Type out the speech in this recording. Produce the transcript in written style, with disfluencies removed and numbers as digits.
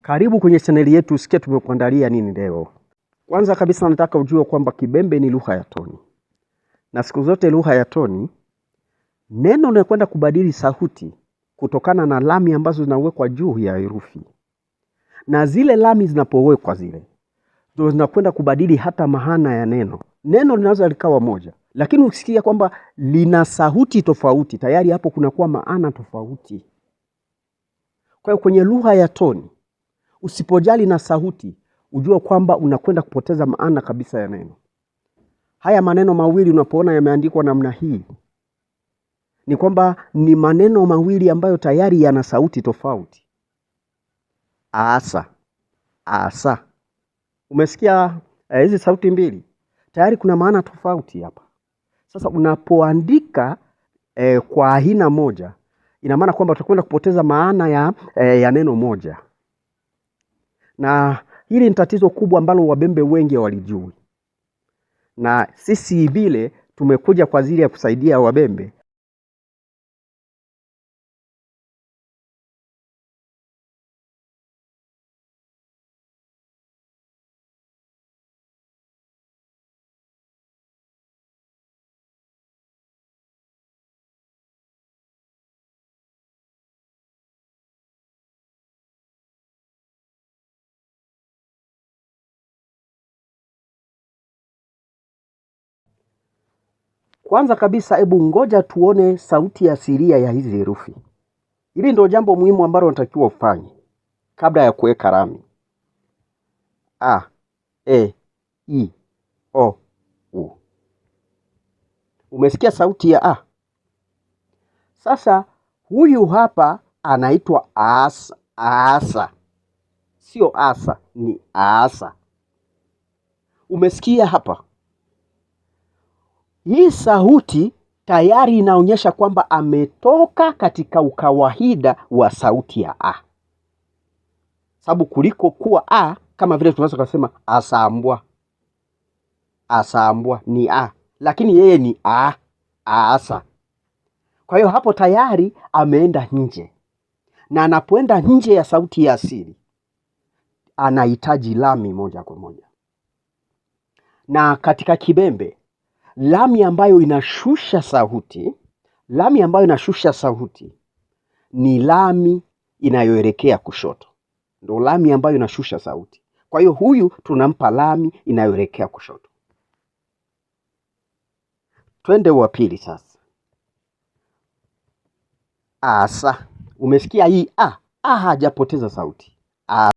Karibu kwenye chaneli yetu, usikie tumekuandalia nini leo. Kwanza kabisa nataka ujue kwamba Kibembe ni lugha ya toni. Na siku zote lugha ya toni, neno linakwenda kubadili sauti kutokana na lami ambazo zinawekwa juu ya herufi. Na zile lami zinapowekwa zile, ndio zinakwenda kubadili hata maana ya neno. Neno linaweza likawa moja, lakini ukisikia kwamba lina sauti tofauti, tayari hapo kunakuwa maana tofauti. Kwa hiyo kwenye lugha ya toni, usipojali na sauti, ujue kwamba unakwenda kupoteza maana kabisa ya neno. Haya maneno mawili unapoona yameandikwa namna hii, ni kwamba ni maneno mawili ambayo tayari yana sauti tofauti. Asa, asa. Umesikia hizi sauti mbili? Tayari kuna maana tofauti hapa. Sasa unapoandika kwa aina moja, ina maana kwamba utakwenda kupoteza maana ya neno moja. Na hili ni tatizo kubwa ambalo Wabembe wengi hawalijui. Na sisi vile tumekuja kwa ajili ya kusaidia Wabembe. Kwanza kabisa, hebu ngoja tuone sauti asilia ya hizi herufi. Hili ndio jambo muhimu ambalo unatakiwa ufanye kabla ya kuweka lami. A, E, I, O, U. Umesikia sauti ya A? Sasa huyu hapa anaitwa asa. Asa. Sio asa, ni asa. Umesikia hapa? Hii sauti tayari inaonyesha kwamba ametoka katika ukawaida wa sauti ya A. Sababu kuliko kuwa A, kama vile tunaweza kusema asambwa. Asambwa ni A, lakini yeye ni A, asa. Kwa hiyo hapo tayari ameenda nje. Na anapoenda nje ya sauti ya asili, anahitaji lami moja kwa moja. Na katika Kibembe, lami ambayo inashusha sauti, ni lami inayoelekea kushoto. Ndio lami ambayo inashusha sauti. Kwa hiyo huyu tunampa lami inayoelekea kushoto. Twende wa pili sasa. Asa. Umesikia hii A? A hajapoteza sauti. A.